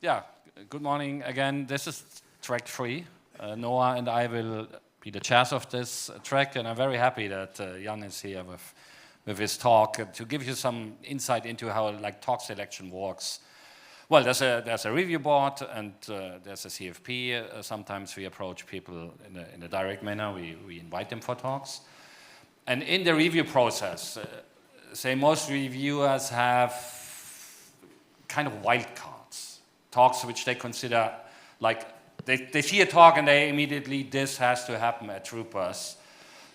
Yeah, good morning again. This is track 3. Noah and I will be the chairs of this track, and I'm very happy that Jan is here with his talk to give you some insight into how talk selection works. Well, there's a review board and there's a CFP. Sometimes we approach people in a direct manner. We invite them for talks. And in the review process, say most reviewers have kind of wild cards, talks which they consider like, they see a talk and they immediately, this has to happen at Troopers,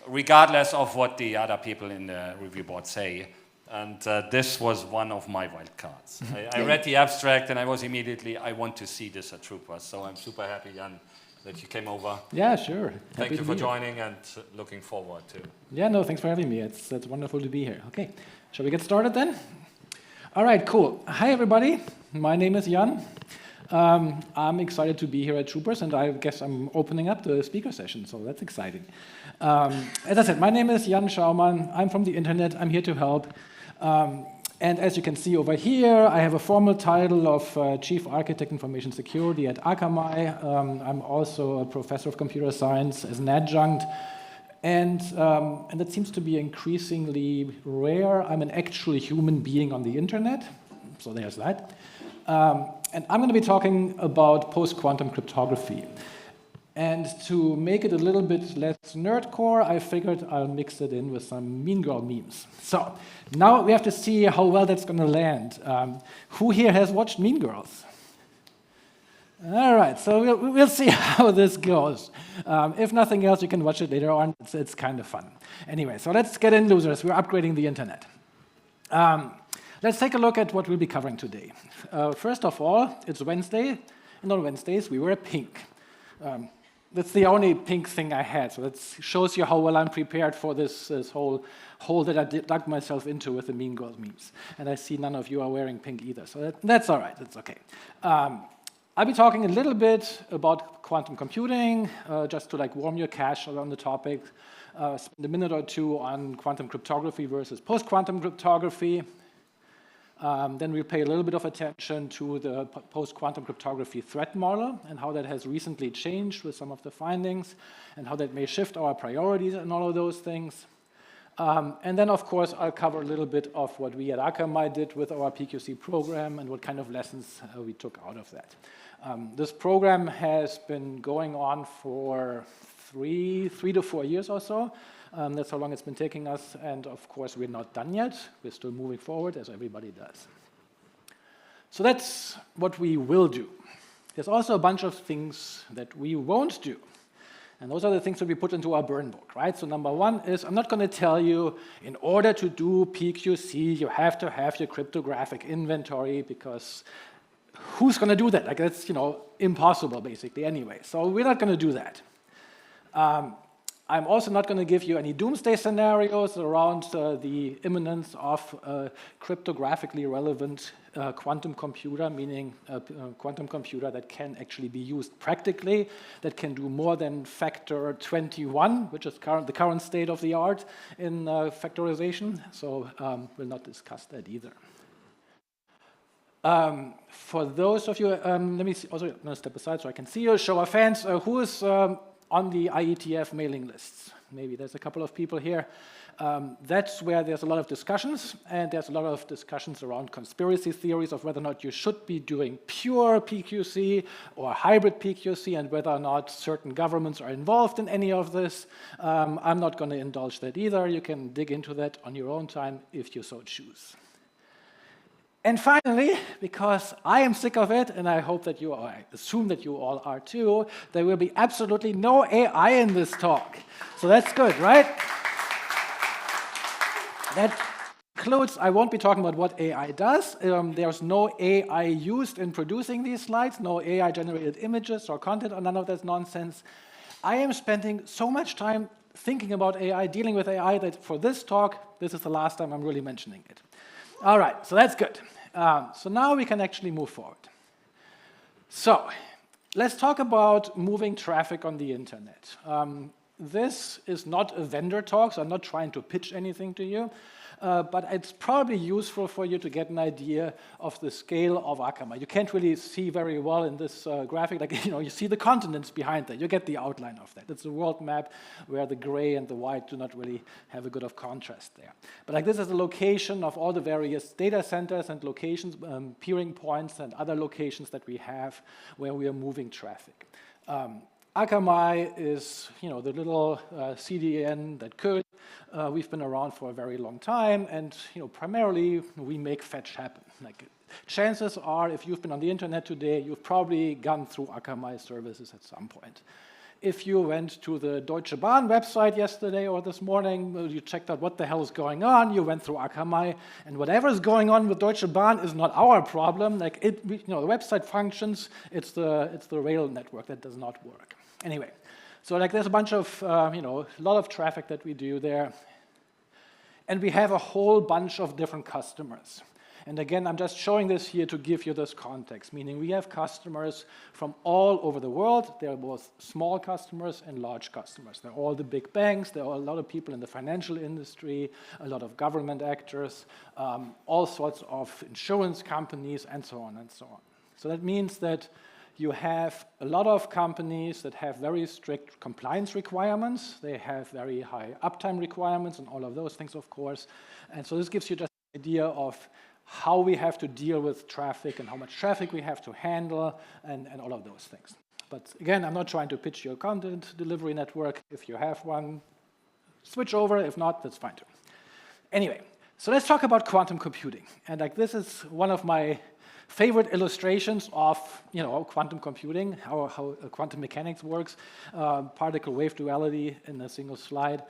regardless of what the other people in the review board say. And this was one of my wild cards. I read the abstract and I was immediately, I want to see this at Troopers. So I'm super happy, Jan, that you came over. Yeah, sure. Thank you for joining and looking forward to. Yeah, no, thanks for having me. It's wonderful to be here. Okay, shall we get started then? All right, cool. Hi, everybody. My name is Jan. I'm excited to be here at Troopers, and I guess I'm opening up the speaker session, so that's exciting. As I said, my name is Jan Schaumann. I'm from the internet. I'm here to help. And as you can see over here, I have a formal title of Chief Architect Information Security at Akamai. I'm also a professor of computer science as an adjunct. And that seems to be increasingly rare. I'm an actually human being on the internet, so there's that. And I'm going to be talking about post-quantum cryptography. And to make it a little bit less nerdcore, I figured I'll mix it in with some Mean Girl memes. So now we have to see how well that's going to land. Who here has watched Mean Girls? All right, so we'll see how this goes. If nothing else, you can watch it later on. It's kind of fun. Anyway, so let's get in, losers. We're upgrading the internet. Let's take a look at what we'll be covering today. First of all, it's Wednesday, and on Wednesdays we wear pink. That's the only pink thing I had, so that shows you how well I'm prepared for this whole hole that I dug myself into with the Mean Girls memes. And I see none of you are wearing pink either, so that's all right, it's okay. I'll be talking a little bit about quantum computing, just to warm your cache around the topic. Spend a minute or two on quantum cryptography versus post-quantum cryptography. Then we'll pay a little bit of attention to the post-quantum cryptography threat model and how that has recently changed with some of the findings and how that may shift our priorities and all of those things. And then, of course, I'll cover a little bit of what we at Akamai did with our PQC program and what kind of lessons we took out of that. This program has been going on for three to 4 years or so. That's how long it's been taking us, and of course we're not done yet. We're still moving forward, as everybody does. So that's what we will do. There's also a bunch of things that we won't do. And those are the things that we put into our burn book, right? So number one is, I'm not going to tell you, in order to do PQC, you have to have your cryptographic inventory, because who's going to do that? That's impossible, basically, anyway. So we're not going to do that. I'm also not going to give you any doomsday scenarios around the imminence of a cryptographically relevant quantum computer, meaning a quantum computer that can actually be used practically, that can do more than factor 21, which is the current state of the art in factorization. So we'll not discuss that either. For those of you, let me see, also I'm going to step aside so I can see you, show of hands, who is on the IETF mailing lists? Maybe there's a couple of people here. That's where there's a lot of discussions, and there's a lot of discussions around conspiracy theories of whether or not you should be doing pure PQC or hybrid PQC, and whether or not certain governments are involved in any of this. I'm not going to indulge that either. You can dig into that on your own time if you so choose. And finally, because I am sick of it, and I hope that I assume that you all are too, there will be absolutely no AI in this talk. So that's good, right? That includes, I won't be talking about what AI does. There's no AI used in producing these slides, no AI-generated images or content or none of that nonsense. I am spending so much time thinking about AI, dealing with AI, that for this talk, this is the last time I'm really mentioning it. All right, so that's good. So now we can actually move forward. So let's talk about moving traffic on the internet. This is not a vendor talk, so I'm not trying to pitch anything to you. but it's probably useful for you to get an idea of the scale of Akamai. You can't really see very well in this graphic, like, you see the continents behind that. You get the outline of that. It's a world map where the gray and the white do not really have a good of contrast there. But like this is the location of all the various data centers and locations, peering points and other locations that we have where we are moving traffic. Akamai is, the little CDN that could. We've been around for a very long time, and primarily we make fetch happen. Like, chances are, if you've been on the internet today, you've probably gone through Akamai services at some point. If you went to the Deutsche Bahn website yesterday or this morning, you checked out what the hell is going on, you went through Akamai, and whatever is going on with Deutsche Bahn is not our problem. Like the website functions, it's the rail network that does not work. Anyway, so like there's a bunch of, a lot of traffic that we do there, and we have a whole bunch of different customers. And again, I'm just showing this here to give you this context, meaning we have customers from all over the world. They're both small customers and large customers. They're all the big banks. There are a lot of people in the financial industry, a lot of government actors, all sorts of insurance companies, and so on and so on. So that means that you have a lot of companies that have very strict compliance requirements. They have very high uptime requirements and all of those things, of course. And so this gives you just an idea of how we have to deal with traffic and how much traffic we have to handle and all of those things. But again, I'm not trying to pitch your content delivery network. If you have one, switch over. If not, that's fine too. Anyway, so let's talk about quantum computing. And like this is one of my favorite illustrations of quantum computing, how quantum mechanics works, particle wave duality in a single slide.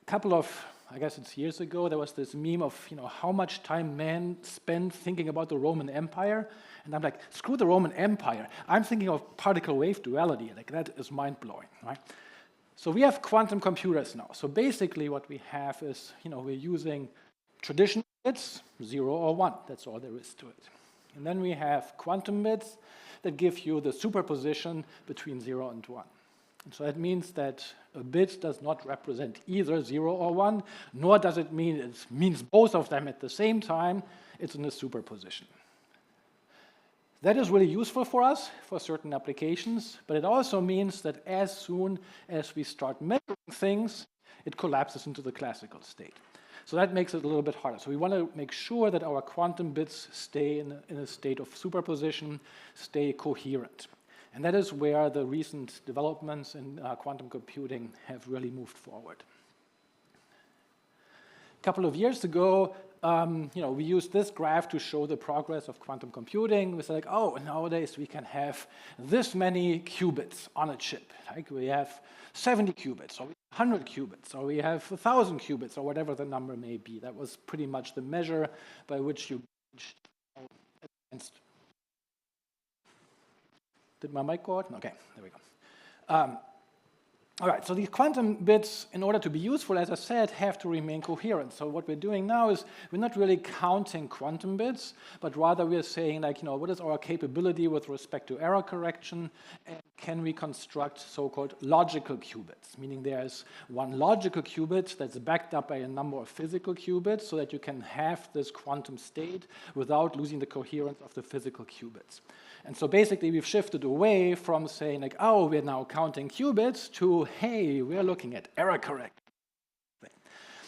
Couple of, I guess it's years ago, there was this meme of how much time man spent thinking about the Roman Empire, and I'm like, screw the Roman Empire. I'm thinking of particle wave duality. Like that is mind blowing, right? So we have quantum computers now. So basically, what we have is we're using traditional bits, 0 or 1. That's all there is to it. And then we have quantum bits that give you the superposition between 0 and 1. And so that means that a bit does not represent either 0 or 1, nor does it means both of them at the same time. It's in a superposition. That is really useful for us for certain applications, but it also means that as soon as we start measuring things, it collapses into the classical state. So that makes it a little bit harder. So we want to make sure that our quantum bits stay in a state of superposition, stay coherent. And that is where the recent developments in quantum computing have really moved forward. A couple of years ago, we used this graph to show the progress of quantum computing. We said, like, oh, nowadays we can have this many qubits on a chip. Like we have 70 qubits, or 100 qubits, or we have 1,000 qubits, or whatever the number may be. That was pretty much the measure by which you advanced. Did my mic go out? Okay, there we go. All right, so these quantum bits, in order to be useful, as I said, have to remain coherent. So what we're doing now is we're not really counting quantum bits, but rather we're saying, like, what is our capability with respect to error correction, and can we construct so-called logical qubits, meaning there's one logical qubit that's backed up by a number of physical qubits so that you can have this quantum state without losing the coherence of the physical qubits. And so basically, we've shifted away from saying, like, oh, we're now counting qubits to, hey, we're looking at error correction.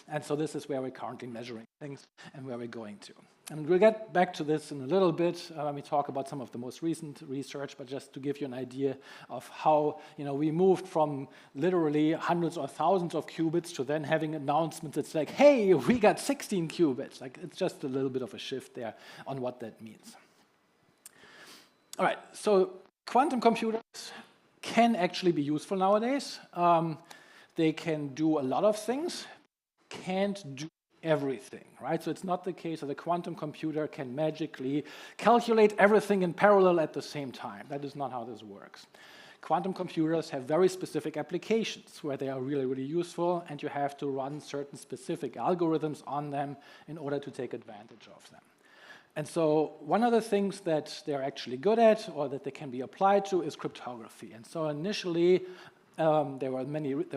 And so this is where we're currently measuring things and where we're going to. And we'll get back to this in a little bit when we talk about some of the most recent research, but just to give you an idea of how we moved from literally hundreds or thousands of qubits to then having announcements that's like, hey, we got 16 qubits. Like, it's just a little bit of a shift there on what that means. All right, so quantum computers can actually be useful nowadays. They can do a lot of things, can't do everything, right? So it's not the case that a quantum computer can magically calculate everything in parallel at the same time. That is not how this works. Quantum computers have very specific applications where they are really, really useful, and you have to run certain specific algorithms on them in order to take advantage of them. And so one of the things that they're actually good at, or that they can be applied to, is cryptography. And so initially, there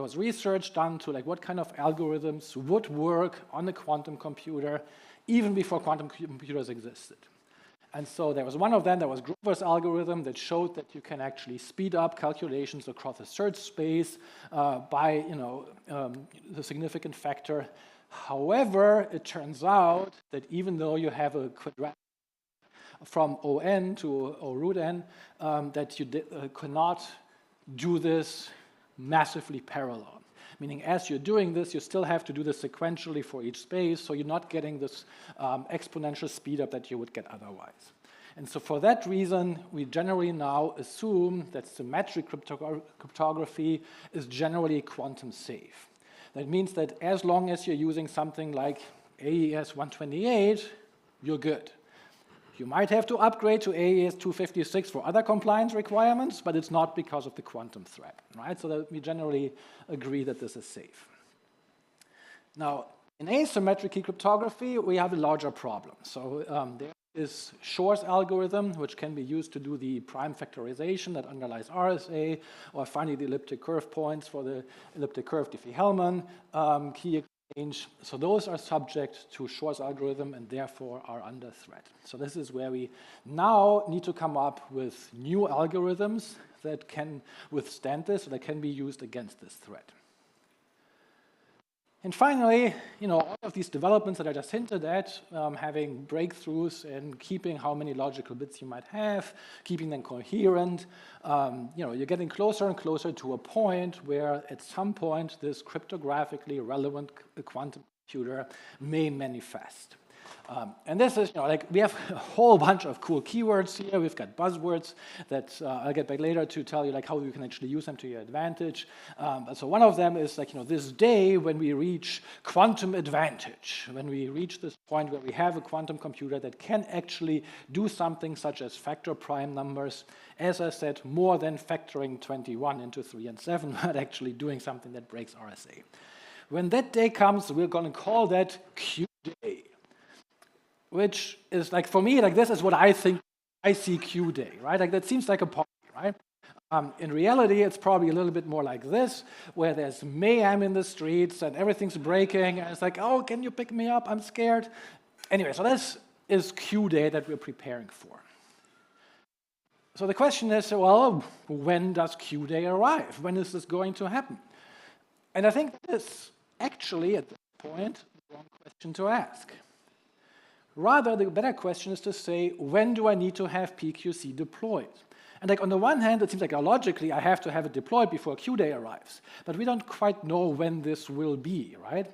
was research done to like what kind of algorithms would work on a quantum computer even before quantum computers existed. And so there was one of them, that was Grover's algorithm, that showed that you can actually speed up calculations across a search space by the significant factor. However, it turns out that even though you have a quadratic from ON to O root n, that you cannot do this massively parallel. Meaning as you're doing this, you still have to do this sequentially for each space, so you're not getting this exponential speed up that you would get otherwise. And so for that reason, we generally now assume that symmetric cryptography is generally quantum safe. That means that as long as you're using something like AES 128, you're good. You might have to upgrade to AES 256 for other compliance requirements, but it's not because of the quantum threat, right? So that we generally agree that this is safe. Now, in asymmetric key cryptography, we have a larger problem. So there is Shor's algorithm, which can be used to do the prime factorization that underlies RSA, or finally the elliptic curve points for the elliptic curve Diffie-Hellman key exchange. So those are subject to Shor's algorithm and therefore are under threat. So this is where we now need to come up with new algorithms that can withstand this, or that can be used against this threat. And finally, all of these developments that I just hinted at, having breakthroughs in keeping how many logical bits you might have, keeping them coherent, you're getting closer and closer to a point where at some point this cryptographically relevant quantum computer may manifest. And this is, we have a whole bunch of cool keywords here. We've got buzzwords that I'll get back later to tell you how you can actually use them to your advantage. So one of them is this day when we reach quantum advantage, when we reach this point where we have a quantum computer that can actually do something such as factor prime numbers. As I said, more than factoring 21 into 3 and 7, but actually doing something that breaks RSA. When that day comes, we're going to call that Q day. Which is for me, this is what I think I see Q day, right? That seems like a party, right? In reality, it's probably a little bit more like this, where there's mayhem in the streets and everything's breaking, and it's oh, can you pick me up? I'm scared. Anyway, so this is Q day that we're preparing for. So the question is, well, when does Q day arrive? When is this going to happen? And I think that is actually, at this point, the wrong question to ask. Rather, the better question is to say, when do I need to have PQC deployed? And on the one hand, it seems logically I have to have it deployed before Q day arrives. But we don't quite know when this will be, right?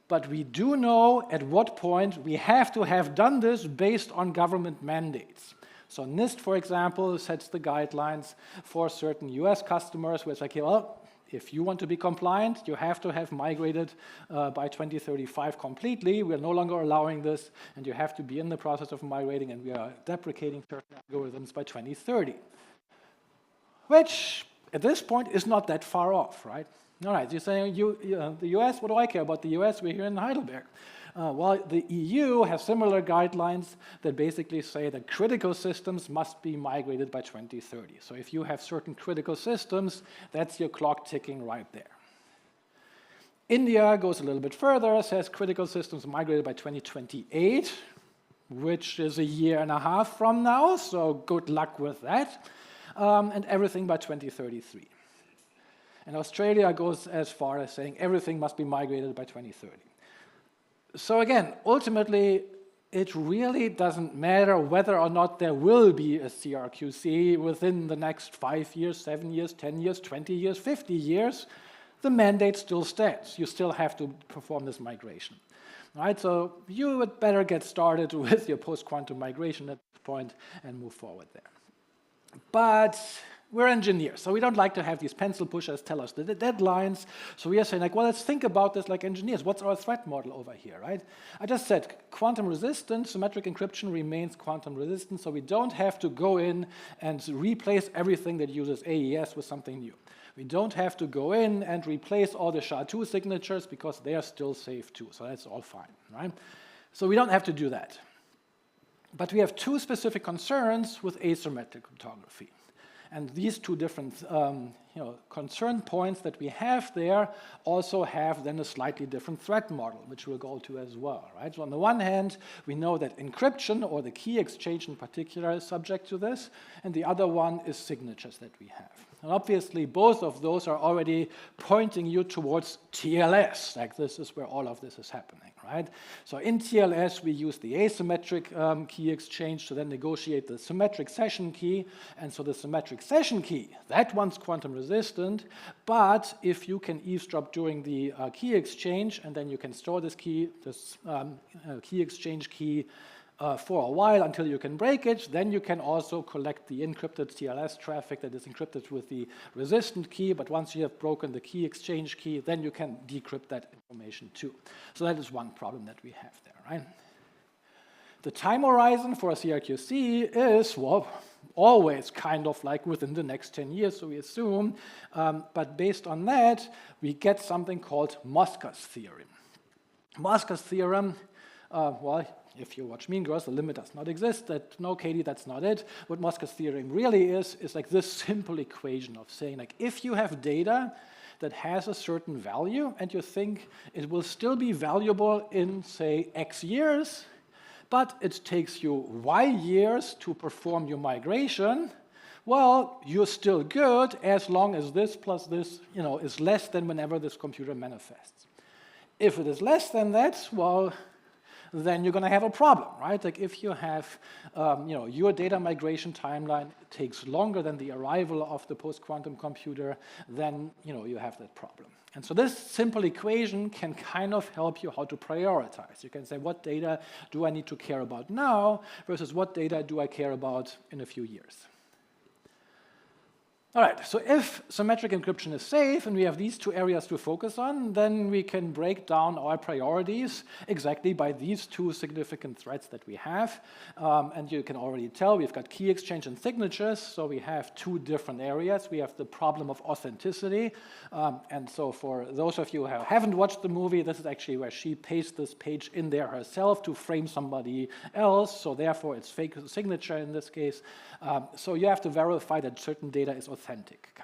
But we do know at what point we have to have done this based on government mandates. So NIST, for example, sets the guidelines for certain US customers where it's well, if you want to be compliant, you have to have migrated by 2035 completely. We are no longer allowing this, and you have to be in the process of migrating, and we are deprecating certain algorithms by 2030. Which, at this point, is not that far off, right? All right, you're saying the US, what do I care about the US? We're here in Heidelberg. Well, the EU has similar guidelines that basically say that critical systems must be migrated by 2030. So if you have certain critical systems, that's your clock ticking right there. India goes a little bit further, says critical systems migrated by 2028, which is a year and a half from now, so good luck with that, and everything by 2033. And Australia goes as far as saying everything must be migrated by 2030. So again, ultimately, it really doesn't matter whether or not there will be a CRQC within the next 5 years, 7 years, 10 years, 20 years, 50 years. The mandate still stands. You still have to perform this migration. All right, so you would better get started with your post-quantum migration at this point and move forward there. But we're engineers, so we don't like to have these pencil pushers tell us the deadlines. So we are saying, well, let's think about this like engineers. What's our threat model over here, right? I just said quantum resistant, symmetric encryption remains quantum resistant, so we don't have to go in and replace everything that uses AES with something new. We don't have to go in and replace all the SHA-2 signatures because they are still safe too, so that's all fine, right? So we don't have to do that. But we have two specific concerns with asymmetric cryptography. And these two different concern points that we have there also have then a slightly different threat model, which we'll go to as well, right? So on the one hand, we know that encryption, or the key exchange in particular, is subject to this, and the other one is signatures that we have. And obviously, both of those are already pointing you towards TLS, like this is where all of this is happening, right? So in TLS, we use the asymmetric key exchange to then negotiate the symmetric session key, and so the symmetric session key, that one's quantum resistant, but if you can eavesdrop during the key exchange, and then you can store this key exchange key for a while until you can break it, then you can also collect the encrypted TLS traffic that is encrypted with the resistant key, but once you have broken the key exchange key, then you can decrypt that information too. So that is one problem that we have there, right? The time horizon for a CRQC is, well, always kind of like within the next 10 years, so we assume. But based on that, we get something called Mosca's theorem. Mosca's theorem, well, if you watch Mean Girls, the limit does not exist. No, Katie, that's not it. What Mosca's theorem really is like this simple equation of saying, like, if you have data that has a certain value and you think it will still be valuable in, say, X years, but it takes you Y years to perform your migration, well, you're still good as long as this plus this, is less than whenever this computer manifests. If it is less than that, well, then you're going to have a problem, right? Like if you have, your data migration timeline takes longer than the arrival of the post-quantum computer, then, you have that problem. And so this simple equation can kind of help you how to prioritize. You can say, what data do I need to care about now versus what data do I care about in a few years? All right, so if symmetric encryption is safe and we have these two areas to focus on, then we can break down our priorities exactly by these two significant threats that we have. And you can already tell we've got key exchange and signatures, so we have two different areas. We have the problem of authenticity. And so for those of you who haven't watched the movie, this is actually where she pastes this page in there herself to frame somebody else, so therefore it's fake signature in this case. So you have to verify that certain data is authentic,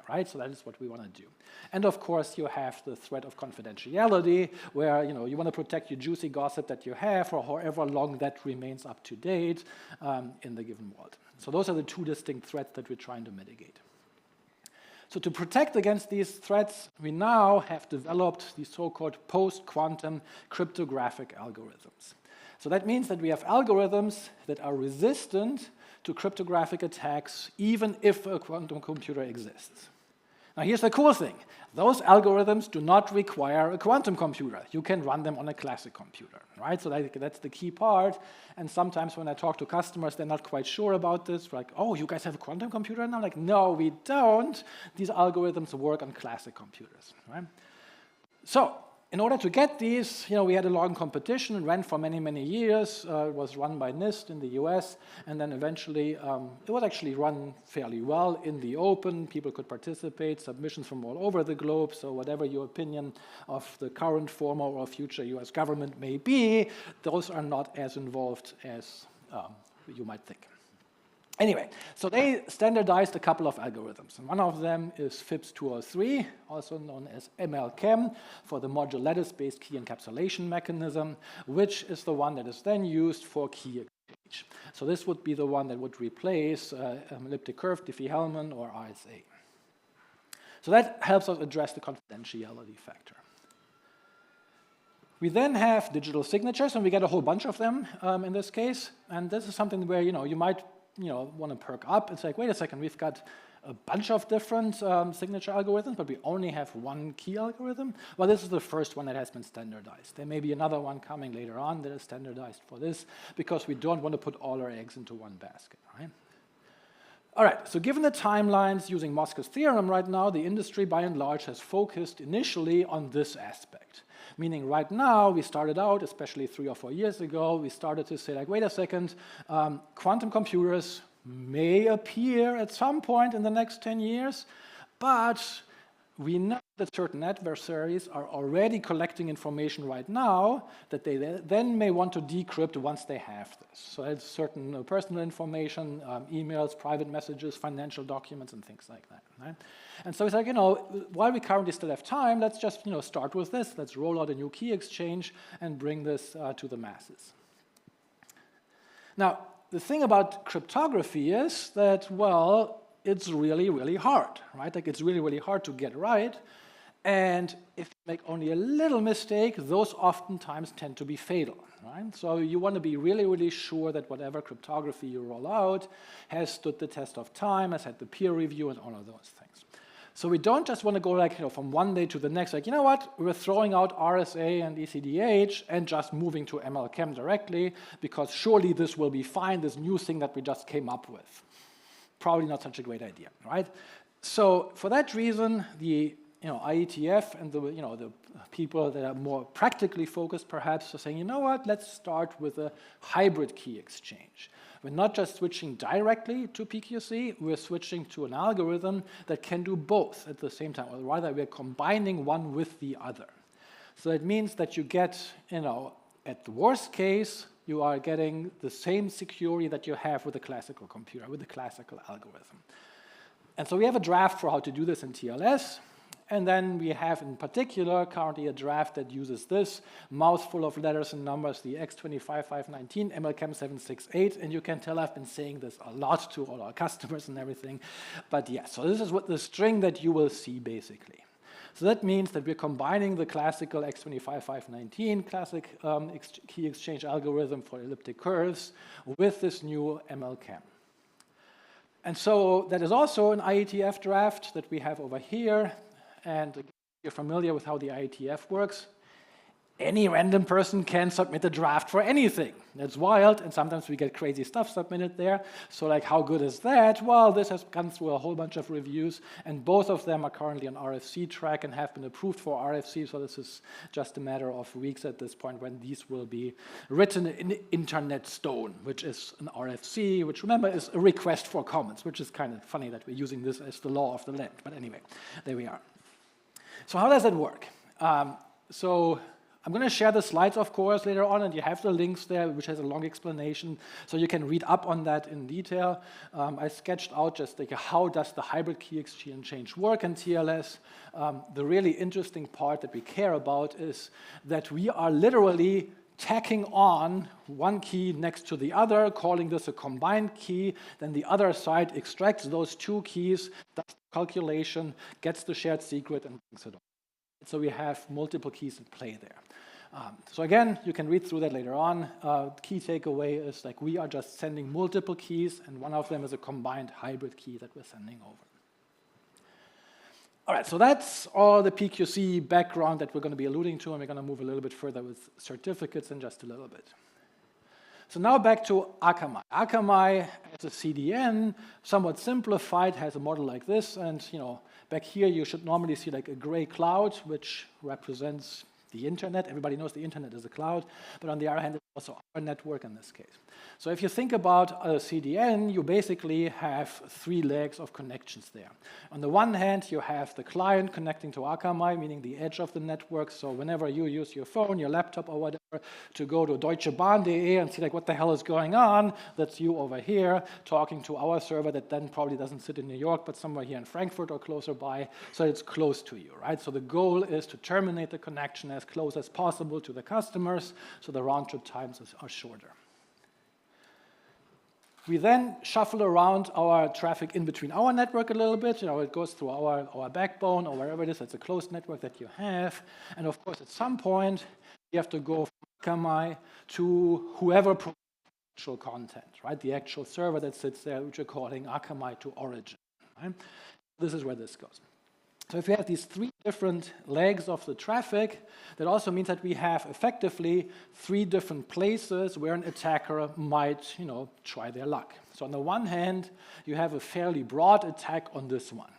right? So that is what we want to do. And of course, you have the threat of confidentiality, where you want to protect your juicy gossip that you have for however long that remains up to date in the given world. So those are the two distinct threats that we're trying to mitigate. So to protect against these threats, we now have developed the so-called post-quantum cryptographic algorithms. So that means that we have algorithms that are resistant to cryptographic attacks, even if a quantum computer exists. Now here's the cool thing. Those algorithms do not require a quantum computer. You can run them on a classic computer, right? So that's the key part. And sometimes when I talk to customers, they're not quite sure about this. Like, oh, you guys have a quantum computer? And I'm like, no, we don't. These algorithms work on classic computers, right? So in order to get these, we had a long competition. It ran for many, many years. It was run by NIST in the US, and then eventually it was actually run fairly well in the open. People could participate, submissions from all over the globe. So whatever your opinion of the current, former, or future US government may be, those are not as involved as you might think. Anyway, so they standardized a couple of algorithms. And one of them is FIPS 203, also known as MLChem, for the modular lattice-based key encapsulation mechanism, which is the one that is then used for key exchange. So this would be the one that would replace elliptic curve, Diffie-Hellman, or RSA. So that helps us address the confidentiality factor. We then have digital signatures, and we get a whole bunch of them in this case. And this is something where you might want to perk up. It's like, wait a second, we've got a bunch of different signature algorithms, but we only have one key algorithm. Well, this is the first one that has been standardized. There may be another one coming later on that is standardized for this, because we don't want to put all our eggs into one basket, right? All right, so given the timelines using Mosca's theorem right now, the industry by and large has focused initially on this aspect. Meaning right now, we started out, especially 3 or 4 years ago, we started to say, like, wait a second, quantum computers may appear at some point in the next 10 years, but we know that certain adversaries are already collecting information right now that they then may want to decrypt once they have this. So it's certain personal information, emails, private messages, financial documents, and things like that. Right? And so it's like, while we currently still have time, let's just start with this. Let's roll out a new key exchange and bring this to the masses. Now, the thing about cryptography is that, well, it's really, really hard, right? Like, it's really, really hard to get right. And if you make only a little mistake, those oftentimes tend to be fatal, right? So you want to be really, really sure that whatever cryptography you roll out has stood the test of time, has had the peer review, and all of those things. So we don't just want to go like, from one day to the next, like, what? We're throwing out RSA and ECDH and just moving to MLChem directly, because surely this will be fine, this new thing that we just came up with. Probably not such a great idea, right? So for that reason, the IETF and the people that are more practically focused perhaps are saying, what, let's start with a hybrid key exchange. We're not just switching directly to PQC, we're switching to an algorithm that can do both at the same time, or rather we're combining one with the other. So it means that you get, at the worst case, you are getting the same security that you have with a classical computer, with a classical algorithm. And so we have a draft for how to do this in TLS. And then we have, in particular, currently a draft that uses this mouthful of letters and numbers, the X25519, MLChem 768. And you can tell I've been saying this a lot to all our customers and everything. But yeah, so this is what the string that you will see, basically. So that means that we're combining the classical X25519 classic key exchange algorithm for elliptic curves with this new MLChem. And so that is also an IETF draft that we have over here. And you're familiar with how the IETF works. Any random person can submit a draft for anything. That's wild, and sometimes we get crazy stuff submitted there. So like, how good is that? Well, this has gone through a whole bunch of reviews, and both of them are currently on RFC track and have been approved for RFC, so this is just a matter of weeks at this point when these will be written in Internet Stone, which is an RFC, which, remember, is a request for comments, which is kind of funny that we're using this as the law of the land. But anyway, there we are. So how does it work? So I'm going to share the slides, of course, later on, and you have the links there, which has a long explanation, so you can read up on that in detail. I sketched out just like how does the hybrid key exchange work in TLS. The really interesting part that we care about is that we are literally tacking on one key next to the other, calling this a combined key. Then the other side extracts those two keys, does the calculation, gets the shared secret, and brings it on. So we have multiple keys at play there. So again, you can read through that later on. Key takeaway is like we are just sending multiple keys, and one of them is a combined hybrid key that we're sending over. All right, so that's all the PQC background that we're going to be alluding to, and we're going to move a little bit further with certificates in just a little bit. So now back to Akamai. Akamai as a CDN, somewhat simplified, has a model like this, and back here you should normally see like a gray cloud, which represents the internet. Everybody knows the internet is a cloud, but on the other hand, it's also our network in this case. So if you think about a CDN, you basically have three legs of connections there. On the one hand, you have the client connecting to Akamai, meaning the edge of the network. So whenever you use your phone, your laptop, or whatever, to go to deutschebahn.de and see like what the hell is going on, that's you over here talking to our server that then probably doesn't sit in New York, but somewhere here in Frankfurt or closer by, so it's close to you, right? So the goal is to terminate the connection as close as possible to the customers, so the round-trip times are shorter. We then shuffle around our traffic in between our network a little bit. It goes through our backbone or wherever it is. It's a closed network that you have. And of course, at some point, you have to go from Akamai to whoever provides actual content, right? The actual server that sits there, which we're calling Akamai to origin. Right? This is where this goes. So if we have these three different legs of the traffic, that also means that we have effectively three different places where an attacker might, try their luck. So on the one hand, you have a fairly broad attack on this one,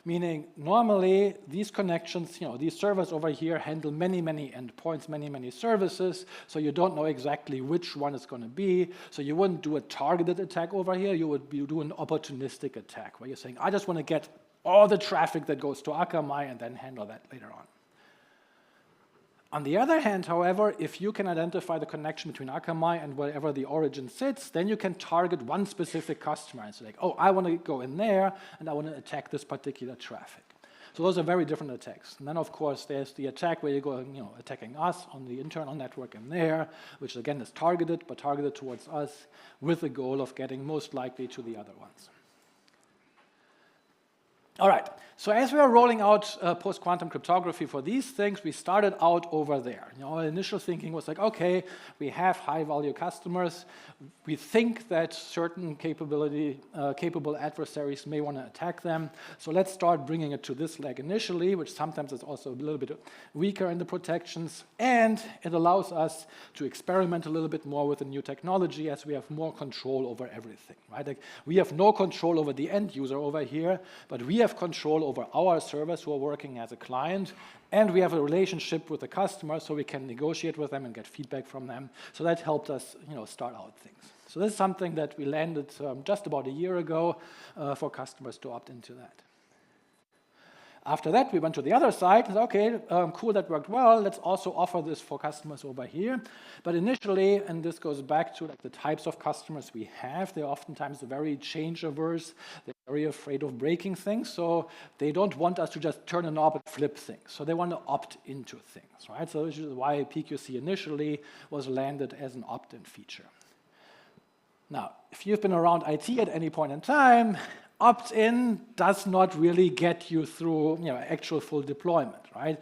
meaning normally these connections, these servers over here handle many, many endpoints, many, many services, so you don't know exactly which one it's going to be. So you wouldn't do a targeted attack over here, you would do an opportunistic attack, where you're saying, I just want to get all the traffic that goes to Akamai and then handle that later on. On the other hand, however, if you can identify the connection between Akamai and wherever the origin sits, then you can target one specific customer and say, like, oh, I want to go in there and I want to attack this particular traffic. So those are very different attacks. And then, of course, there's the attack where you go, attacking us on the internal network in there, which again is targeted, but targeted towards us with the goal of getting most likely to the other ones. All right, so as we are rolling out post-quantum cryptography for these things, we started out over there. Our initial thinking was like, okay, we have high-value customers. We think that certain capable adversaries may want to attack them. So let's start bringing it to this leg initially, which sometimes is also a little bit weaker in the protections. And it allows us to experiment a little bit more with the new technology as we have more control over everything, right? Like, we have no control over the end user over here, but we have control over our servers who are working as a client, and we have a relationship with the customer, so we can negotiate with them and get feedback from them. So that helped us, start out things. So this is something that we landed just about a year ago for customers to opt into that. After that, we went to the other side and said, okay, cool, that worked well. Let's also offer this for customers over here. But initially, and this goes back to like the types of customers we have, they're oftentimes very change averse. They're very afraid of breaking things, so they don't want us to just turn a knob and flip things. So they want to opt into things, right? So this is why PQC initially was landed as an opt-in feature. Now, if you've been around IT at any point in time, opt-in does not really get you through actual full deployment, right?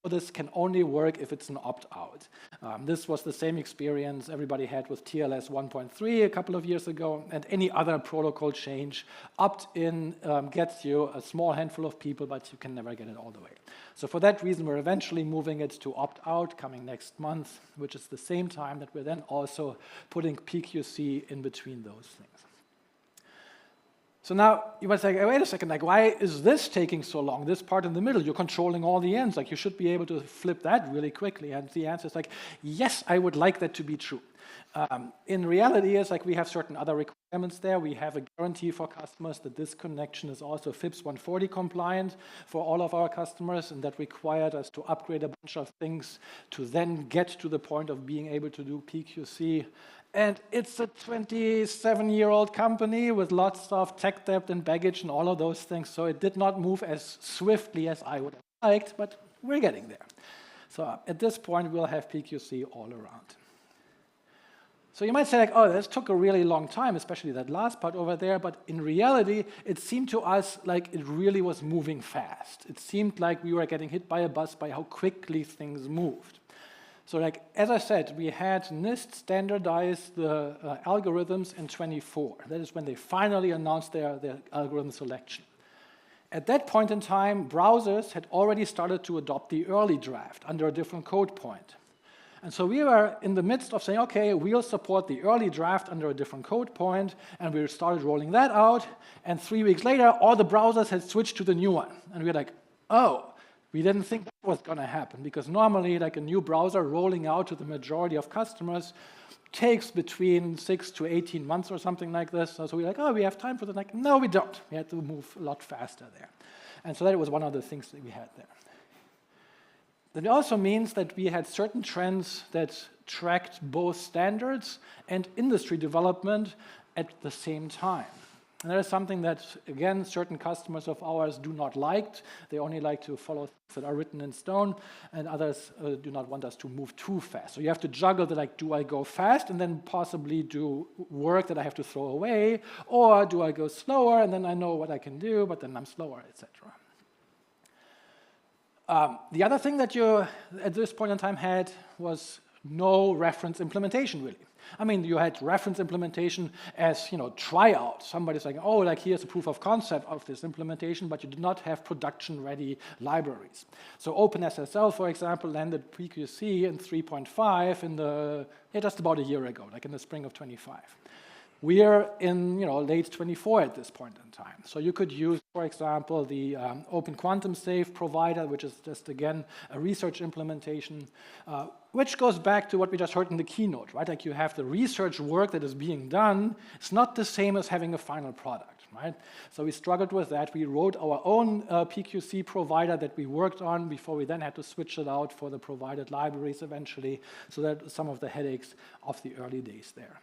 This can only work if it's an opt-out. This was the same experience everybody had with TLS 1.3 a couple of years ago, and any other protocol change. Opt-in gets you a small handful of people, but you can never get it all the way. So for that reason, we're eventually moving it to opt-out coming next month, which is the same time that we're then also putting PQC in between those things. So now you might say, hey, wait a second, like, why is this taking so long? This part in the middle, you're controlling all the ends. Like, you should be able to flip that really quickly. And the answer is like, yes, I would like that to be true. In reality, it's like we have certain other requirements there. We have a guarantee for customers that this connection is also FIPS 140 compliant for all of our customers, and that required us to upgrade a bunch of things to then get to the point of being able to do PQC. And it's a 27-year-old company with lots of tech debt and baggage and all of those things, so it did not move as swiftly as I would have liked, but we're getting there. So at this point, we'll have PQC all around. So you might say, like, oh, this took a really long time, especially that last part over there, but in reality, it seemed to us like it really was moving fast. It seemed like we were getting hit by a bus by how quickly things moved. So like, as I said, we had NIST standardize the algorithms in 24. That is when they finally announced their algorithm selection. At that point in time, browsers had already started to adopt the early draft under a different code point. And so we were in the midst of saying, okay, we'll support the early draft under a different code point, and we started rolling that out, and 3 weeks later, all the browsers had switched to the new one. And we were like, oh, we didn't think that was going to happen, because normally, like, a new browser rolling out to the majority of customers takes between 6 to 18 months or something like this. So we're like, oh, we have time for that. Like, no, we don't. We had to move a lot faster there. And so that was one of the things that we had there. That also means that we had certain trends that tracked both standards and industry development at the same time. And that is something that, again, certain customers of ours do not like. They only like to follow things that are written in stone, and others do not want us to move too fast. So you have to juggle the, like, do I go fast and then possibly do work that I have to throw away, or do I go slower and then I know what I can do, but then I'm slower, etc. The other thing that you, at this point in time, had was no reference implementation, really. I mean, you had reference implementation as, tryout. Somebody's like, oh, like, here's a proof of concept of this implementation, but you did not have production-ready libraries. So OpenSSL, for example, landed PQC in 3.5 just about a year ago, like in the spring of 25. We are in late 24 at this point in time. So you could use, for example, the Open Quantum Safe provider, which is just, again, a research implementation, which goes back to what we just heard in the keynote, right? Like, you have the research work that is being done. It's not the same as having a final product, right? So we struggled with that. We wrote our own PQC provider that we worked on before we then had to switch it out for the provided libraries eventually. So that some of the headaches of the early days there.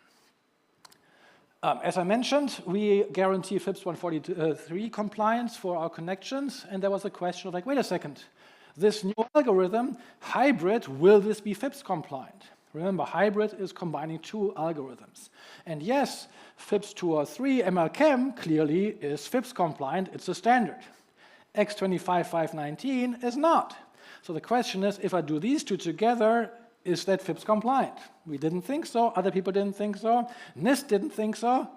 As I mentioned, we guarantee FIPS 143 compliance for our connections. And there was a question of like, wait a second, this new algorithm, hybrid, will this be FIPS compliant? Remember, hybrid is combining two algorithms. And yes, FIPS 203 MLChem clearly is FIPS compliant. It's a standard. X25519 is not. So the question is, if I do these two together, is that FIPS compliant? We didn't think so. Other people didn't think so. NIST didn't think so.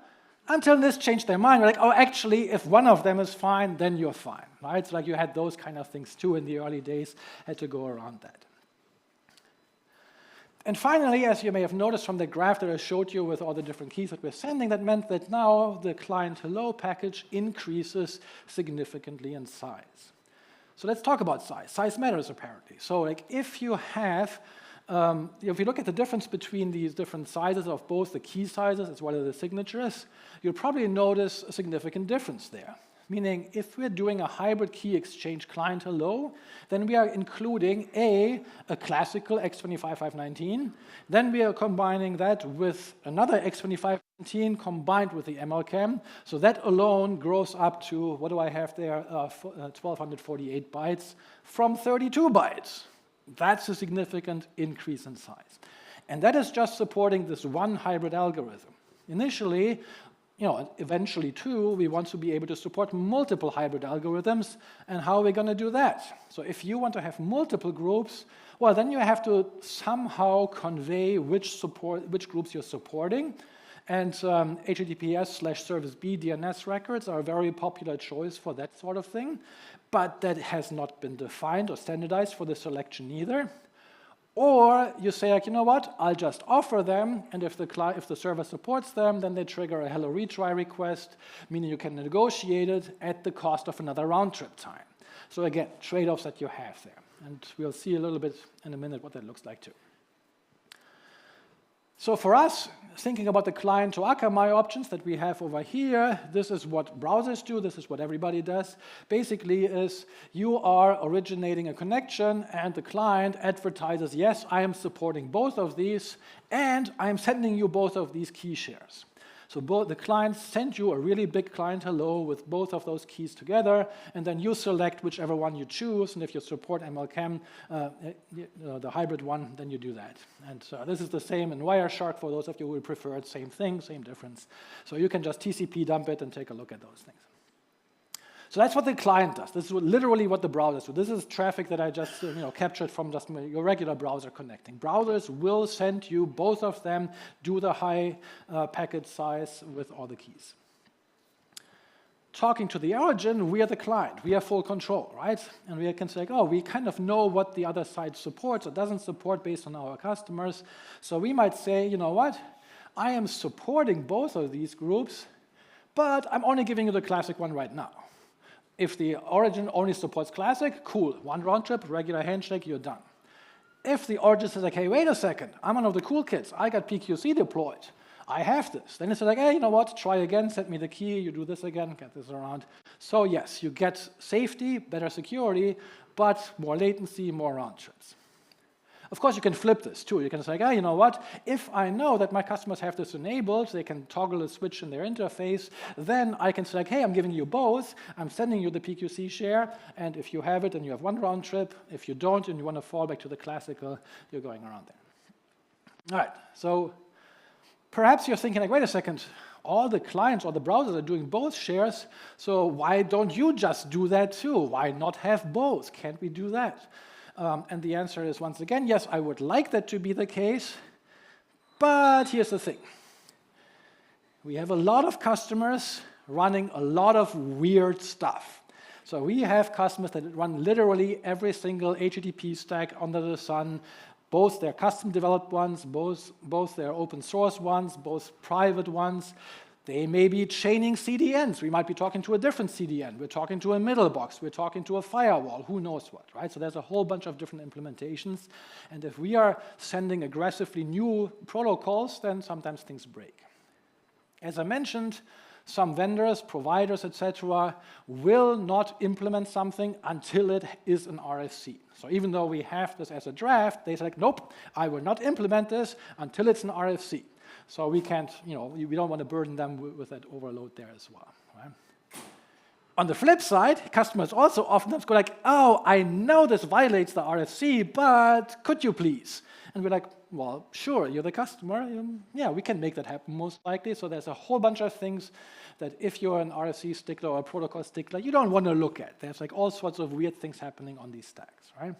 Until NIST changed their mind. We're like, oh, actually, if one of them is fine, then you're fine. Right? So like you had those kind of things too in the early days, had to go around that. And finally, as you may have noticed from the graph that I showed you with all the different keys that we're sending, that meant that now the client hello package increases significantly in size. So let's talk about size. Size matters, apparently. So like if you have if you look at the difference between these different sizes of both the key sizes as well as the signatures, you'll probably notice a significant difference there. Meaning, if we're doing a hybrid key exchange client hello, then we are including a classical X25519. Then we are combining that with another X25519 combined with the MLChem. So that alone grows up to, what do I have there, 1,248 bytes from 32 bytes. That's a significant increase in size. And that is just supporting this one hybrid algorithm. Initially, eventually too, we want to be able to support multiple hybrid algorithms, and how are we going to do that? So if you want to have multiple groups, well, then you have to somehow convey which groups you're supporting. And HTTPS/service-B DNS records are a very popular choice for that sort of thing, but that has not been defined or standardized for the selection either. Or you say, like, you know what, I'll just offer them, and if the server supports them, then they trigger a hello retry request, meaning you can negotiate it at the cost of another round trip time. So again, trade-offs that you have there. And we'll see a little bit in a minute what that looks like too. So for us, thinking about the client to Akamai options that we have over here, this is what browsers do, this is what everybody does. Basically is you are originating a connection and the client advertises, yes, I am supporting both of these and I am sending you both of these key shares. So the client sent you a really big client hello with both of those keys together, and then you select whichever one you choose, and if you support MLChem, the hybrid one, then you do that. And this is the same in Wireshark for those of you who prefer it, same thing, same difference. So you can just TCP dump it and take a look at those things. So that's what the client does. This is literally what the browsers do. This is traffic that I just captured from just your regular browser connecting. Browsers will send you both of them, do the high packet size with all the keys. Talking to the origin, we are the client. We have full control, right? And we can say, oh, we kind of know what the other side supports or doesn't support based on our customers. So we might say, you know what? I am supporting both of these groups, but I'm only giving you the classic one right now. If the origin only supports classic, cool. One round trip, regular handshake, you're done. If the origin says, like, hey, wait a second, I'm one of the cool kids. I got PQC deployed. I have this. Then it's like, hey, you know what? Try again, send me the key, you do this again, get this around. So yes, you get safety, better security, but more latency, more round trips. Of course, you can flip this too. You can say, you know what? If I know that my customers have this enabled, they can toggle a switch in their interface, then I can say, hey, I'm giving you both. I'm sending you the PQC share, and if you have it, then you have one round trip. If you don't, and you want to fall back to the classical, you're going around there. All right, so perhaps you're thinking, like, wait a second. All the clients or the browsers are doing both shares, so why don't you just do that too? Why not have both? Can't we do that? And the answer is, once again, yes, I would like that to be the case, but here's the thing. We have a lot of customers running a lot of weird stuff. So we have customers that run literally every single HTTP stack under the sun, both their custom-developed ones, both their open-source ones, both private ones. They may be chaining CDNs. We might be talking to a different CDN. We're talking to a middle box. We're talking to a firewall. Who knows what, right? So there's a whole bunch of different implementations. And if we are sending aggressively new protocols, then sometimes things break. As I mentioned, some vendors, providers, etc., will not implement something until it is an RFC. So even though we have this as a draft, they say, like, nope, I will not implement this until it's an RFC. So we can't, we don't want to burden them with that overload there as well. Right? On the flip side, customers also often go like, oh, I know this violates the RFC, but could you please? And we're like, well, sure, you're the customer. Yeah, we can make that happen most likely. So there's a whole bunch of things that if you're an RFC stickler or a protocol stickler, you don't want to look at. There's like all sorts of weird things happening on these stacks, right?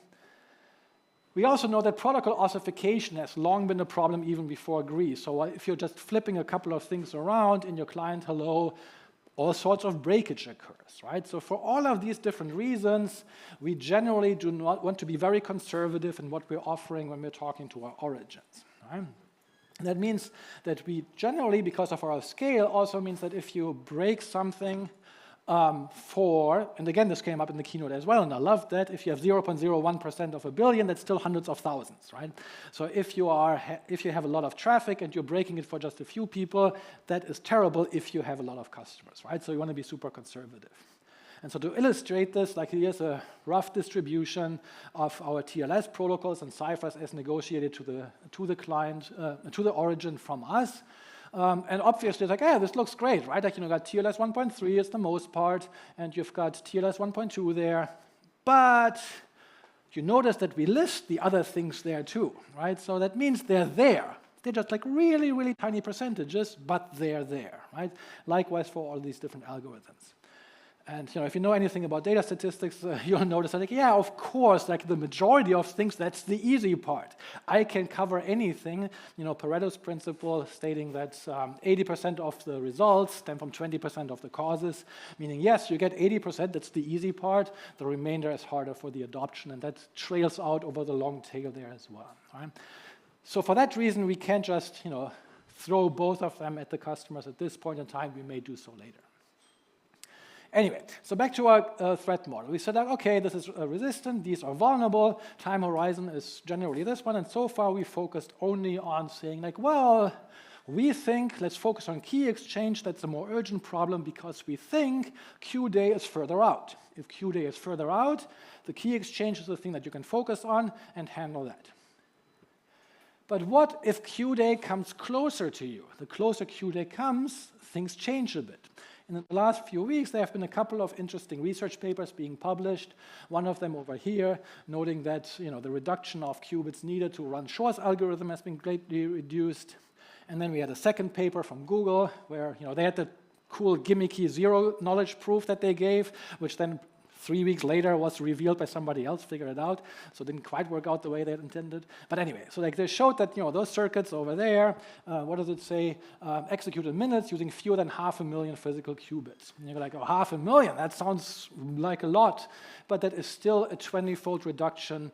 We also know that protocol ossification has long been a problem even before GREE. So if you're just flipping a couple of things around in your client hello, all sorts of breakage occurs, right? So for all of these different reasons, we generally do not want to be very conservative in what we're offering when we're talking to our origins, right? And that means that we generally, because of our scale, also means that if you break something and again, this came up in the keynote as well, and I love that, if you have 0.01% of a billion, that's still hundreds of thousands, right? So if you have a lot of traffic and you're breaking it for just a few people, that is terrible if you have a lot of customers, right? So you want to be super conservative. And so to illustrate this, like here's a rough distribution of our TLS protocols and ciphers as negotiated to the client, to the origin from us. And obviously, it's like, yeah, this looks great, right? Like, you got TLS 1.3 is the most part, and you've got TLS 1.2 there. But you notice that we list the other things there too, right? So that means they're there. They're just like really, really tiny percentages, but they're there, right? Likewise for all these different algorithms. And if you know anything about data statistics, you'll notice that, like, yeah, of course, like the majority of things, that's the easy part. I can cover anything. Pareto's principle stating that 80% of the results stem from 20% of the causes, meaning, yes, you get 80%, that's the easy part. The remainder is harder for the adoption, and that trails out over the long tail there as well. Right? So for that reason, we can't just, throw both of them at the customers at this point in time. We may do so later. Anyway, so back to our threat model. We said, okay, this is resistant, these are vulnerable, time horizon is generally this one, and so far we focused only on saying, like, well, we think, let's focus on key exchange, that's a more urgent problem because we think Q day is further out. If Q day is further out, the key exchange is the thing that you can focus on and handle that. But what if Q day comes closer to you? The closer Q day comes, things change a bit. In the last few weeks, there have been a couple of interesting research papers being published. One of them over here, noting that the reduction of qubits needed to run Shor's algorithm has been greatly reduced. And then we had a second paper from Google, where they had the cool gimmicky zero knowledge proof that they gave, which then 3 weeks later was revealed by somebody else, figured it out, so it didn't quite work out the way they had intended. But anyway, so like they showed that those circuits over there, what does it say, executed minutes using fewer than 500,000 physical qubits. And you're like, oh, 500,000, that sounds like a lot, but that is still a 20-fold reduction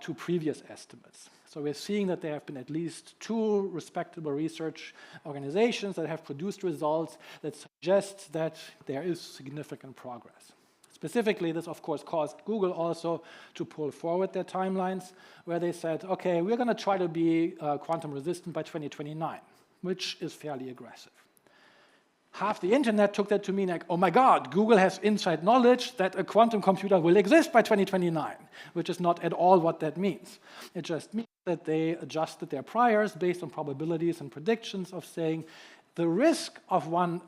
to previous estimates. So we're seeing that there have been at least 2 respectable research organizations that have produced results that suggest that there is significant progress. Specifically, this, of course, caused Google also to pull forward their timelines, where they said, okay, we're going to try to be quantum resistant by 2029, which is fairly aggressive. Half the internet took that to mean like, oh my God, Google has inside knowledge that a quantum computer will exist by 2029, which is not at all what that means. It just means that they adjusted their priors based on probabilities and predictions of saying, the risk of one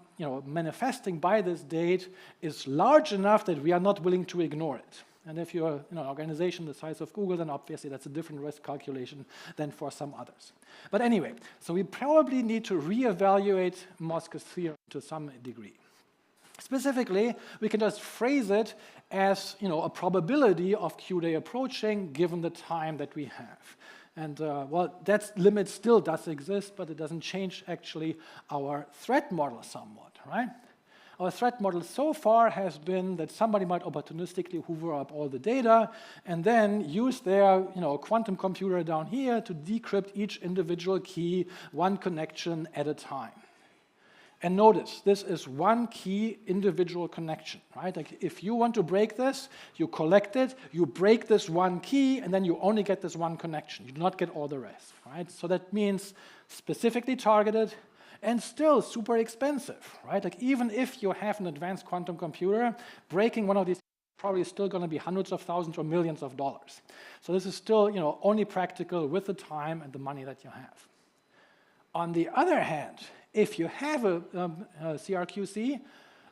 manifesting by this date is large enough that we are not willing to ignore it. And if you're an organization the size of Google, then obviously that's a different risk calculation than for some others. But anyway, so we probably need to reevaluate Mosk's theorem to some degree. Specifically, we can just phrase it as a probability of Q day approaching given the time that we have. And well, that limit still does exist, but it doesn't change actually our threat model somewhat, right? Our threat model so far has been that somebody might opportunistically hoover up all the data and then use their quantum computer down here to decrypt each individual key, one connection at a time. And notice, this is one key individual connection, right? Like if you want to break this, you collect it, you break this one key, and then you only get this one connection. You do not get all the rest, right? So that means specifically targeted, and still super expensive, right? Like even if you have an advanced quantum computer, breaking one of these is probably still going to be hundreds of thousands or millions of dollars. So this is still, only practical with the time and the money that you have. On the other hand, if you have a CRQC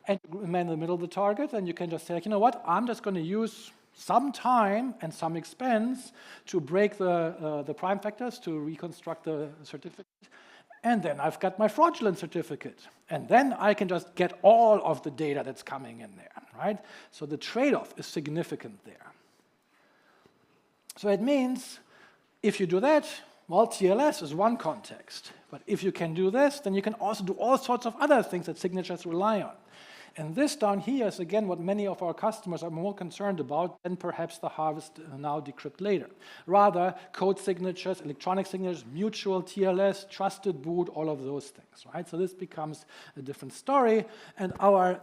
and you remain in the middle of the target, then you can just say, like, you know what, I'm just going to use some time and some expense to break the prime factors to reconstruct the certificate, and then I've got my fraudulent certificate, and then I can just get all of the data that's coming in there, right? So the trade-off is significant there. So it means if you do that, well, TLS is one context, but if you can do this, then you can also do all sorts of other things that signatures rely on. And this down here is, again, what many of our customers are more concerned about than perhaps the harvest now, decrypt later. Rather, code signatures, electronic signatures, mutual TLS, trusted boot, all of those things, right? So this becomes a different story, and our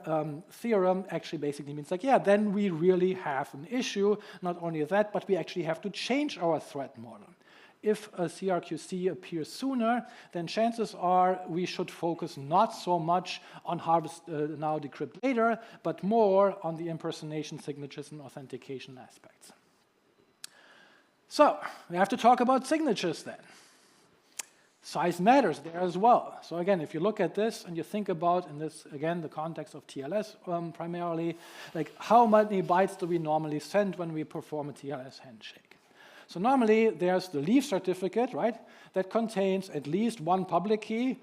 theorem actually basically means, like, yeah, then we really have an issue. Not only that, but we actually have to change our threat model. If a CRQC appears sooner, then chances are we should focus not so much on harvest now, decrypt later, but more on the impersonation, signatures, and authentication aspects. So we have to talk about signatures then. Size matters there as well. So again, if you look at this and you think about, in this, again, the context of TLS primarily, like how many bytes do we normally send when we perform a TLS handshake? So normally, there's the leaf certificate, right, that contains at least one public key,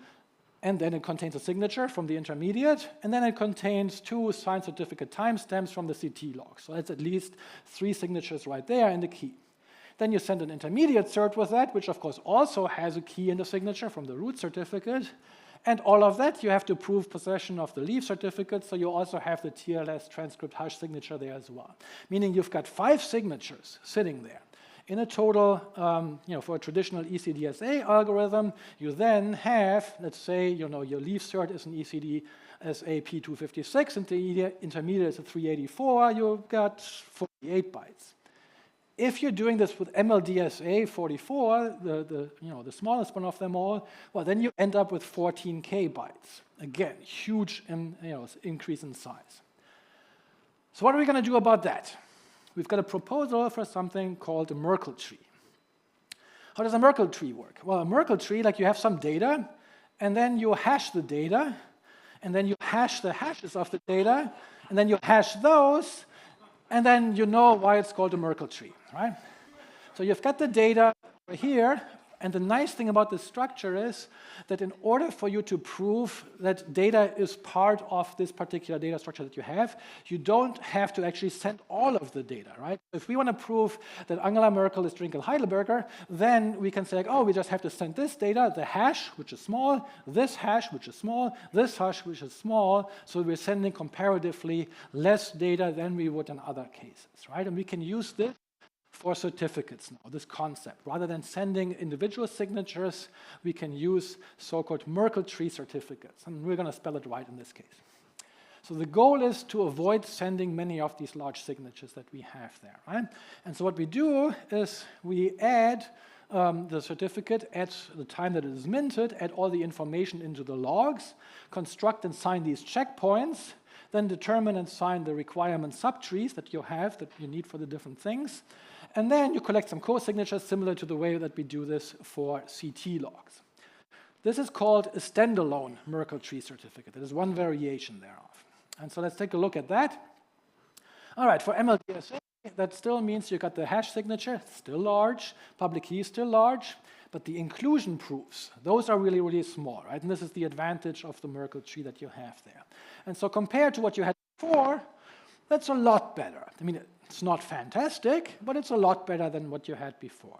and then it contains a signature from the intermediate, and then it contains 2 signed certificate timestamps from the CT log. So that's at least 3 signatures right there in the key. Then you send an intermediate cert with that, which of course also has a key in the signature from the root certificate. And all of that, you have to prove possession of the leaf certificate, so you also have the TLS transcript hash signature there as well. Meaning you've got 5 signatures sitting there. In a total, for a traditional ECDSA algorithm, you then have, let's say, your leaf cert is an ECDSA P256, and the intermediate is a 384. You've got 48 bytes. If you're doing this with MLDSA 44, the smallest one of them all, well, then you end up with 14K bytes. Again, huge increase in size. So what are we going to do about that? We've got a proposal for something called a Merkle tree. How does a Merkle tree work? Well, a Merkle tree, like you have some data, and then you hash the data, and then you hash the hashes of the data, and then you hash those, and then you know why it's called a Merkle tree, right? So you've got the data here, and the nice thing about this structure is that in order for you to prove that data is part of this particular data structure that you have, you don't have to actually send all of the data, right? If we want to prove that Angela Merkel is Drinkel Heidelberger, then we can say, like, oh, we just have to send this data, the hash, which is small, this hash, which is small, this hash, which is small, so we're sending comparatively less data than we would in other cases, right? And we can use this for certificates now, this concept. Rather than sending individual signatures, we can use so-called Merkle tree certificates, and we're going to spell it right in this case. So the goal is to avoid sending many of these large signatures that we have there, right? And so what we do is we add the certificate at the time that it is minted, add all the information into the logs, construct and sign these checkpoints, then determine and sign the requirement subtrees that you have, that you need for the different things. And then you collect some co-signatures similar to the way that we do this for CT logs. This is called a standalone Merkle tree certificate. There is one variation thereof. And so let's take a look at that. All right, for MLDSA, that still means you got the hash signature, still large, public key still large, but the inclusion proofs, those are really, really small, right? And this is the advantage of the Merkle tree that you have there. And so compared to what you had before, that's a lot better. I mean, it's not fantastic, but it's a lot better than what you had before.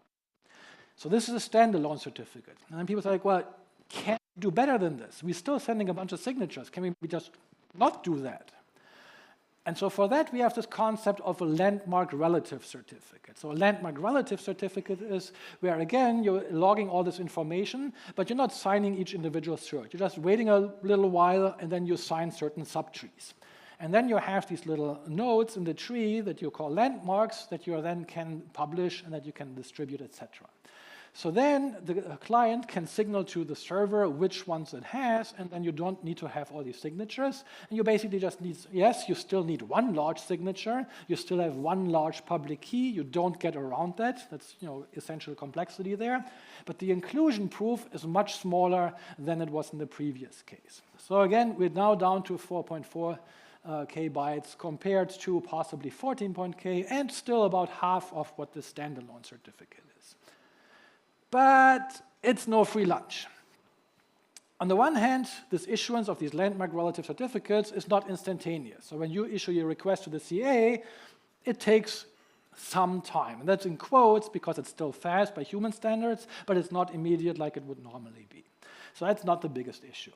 So this is a standalone certificate. And then people say, like, well, can we do better than this? We're still sending a bunch of signatures. Can we just not do that? And so for that, we have this concept of a landmark relative certificate. So a landmark relative certificate is where, again, you're logging all this information, but you're not signing each individual cert. You're just waiting a little while, and then you sign certain subtrees. And then you have these little nodes in the tree that you call landmarks that you then can publish and that you can distribute, etc. So then the client can signal to the server which ones it has, and then you don't need to have all these signatures. And you basically just need, yes, you still need one large signature. You still have one large public key. You don't get around that. That's essential complexity there. But the inclusion proof is much smaller than it was in the previous case. So again, we're now down to 4.4 K bytes compared to possibly 14.K, and still about half of what the standalone certificate is. But it's no free lunch. On the one hand, this issuance of these landmark relative certificates is not instantaneous. So when you issue your request to the CA, it takes some time. And that's in quotes because it's still fast by human standards, but it's not immediate like it would normally be. So that's not the biggest issue.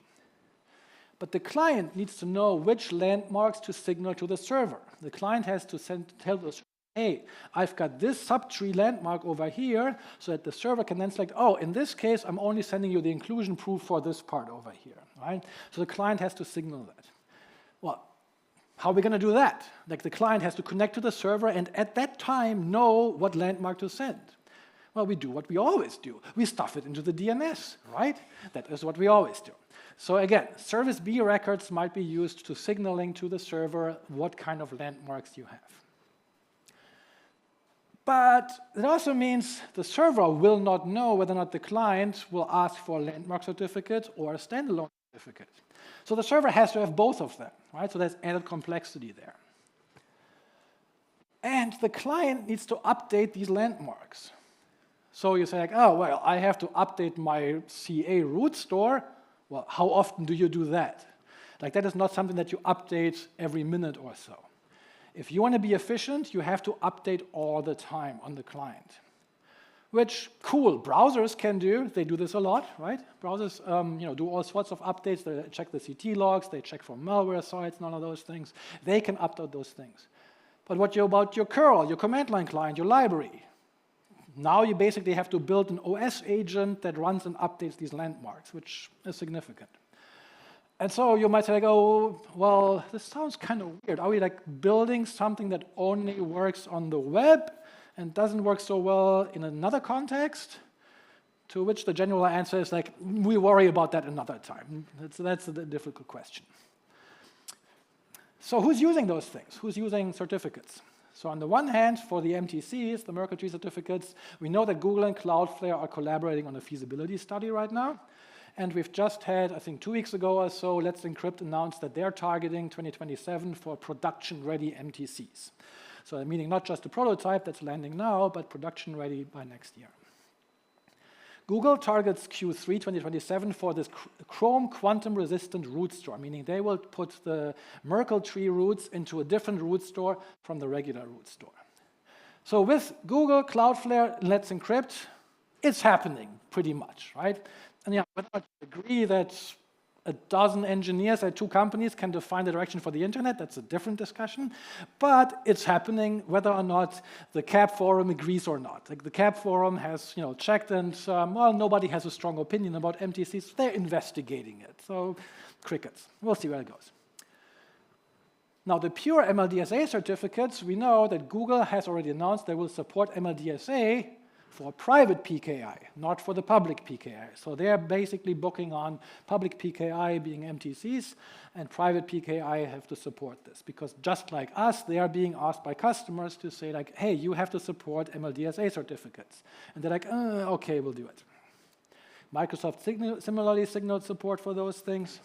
But the client needs to know which landmarks to signal to the server. The client has to tell the server, hey, I've got this subtree landmark over here, so that the server can then select, oh, in this case, I'm only sending you the inclusion proof for this part over here, right? So the client has to signal that. Well, how are we going to do that? Like the client has to connect to the server and at that time know what landmark to send. Well, we do what we always do. We stuff it into the DNS, right? That is what we always do. So again, service B records might be used to signaling to the server what kind of landmarks you have. But it also means the server will not know whether or not the client will ask for a landmark certificate or a standalone certificate. So the server has to have both of them, right? So there's added complexity there. And the client needs to update these landmarks. So you say, like, oh, well, I have to update my CA root store. Well, how often do you do that? Like, that is not something that you update every minute or so. If you want to be efficient, you have to update all the time on the client, which, cool, browsers can do. They do this a lot, right? Browsers do all sorts of updates. They check the CT logs. They check for malware sites, none of those things. They can update those things. But what about your curl, your command line client, your library? Now you basically have to build an OS agent that runs and updates these landmarks, which is significant. And so you might say, like, oh, well, this sounds kind of weird. Are we like building something that only works on the web and doesn't work so well in another context? To which the general answer is like, we worry about that another time. That's a difficult question. So who's using those things? Who's using certificates? So on the one hand, for the MTCs, the Merkle tree certificates, we know that Google and Cloudflare are collaborating on a feasibility study right now. And we've just had, I think 2 weeks ago or so, Let's Encrypt announced that they're targeting 2027 for production-ready MTCs. So meaning not just a prototype that's landing now, but production-ready by next year. Google targets Q3 2027 for this Chrome quantum-resistant root store, meaning they will put the Merkle tree roots into a different root store from the regular root store. So with Google, Cloudflare, Let's Encrypt, it's happening pretty much, right? And yeah, I would agree that a dozen engineers at 2 companies can define the direction for the internet. That's a different discussion. But it's happening whether or not the CAP forum agrees or not. Like the CAP forum has checked and, well, nobody has a strong opinion about MTCs. They're investigating it. So crickets. We'll see where it goes. Now, the pure MLDSA certificates, we know that Google has already announced they will support MLDSA for private PKI, not for the public PKI. So they're basically booking on public PKI being MTCs, and private PKI have to support this, because just like us, they are being asked by customers to say, like, hey, you have to support MLDSA certificates. And they're like, okay, we'll do it. Microsoft similarly signaled support for those things.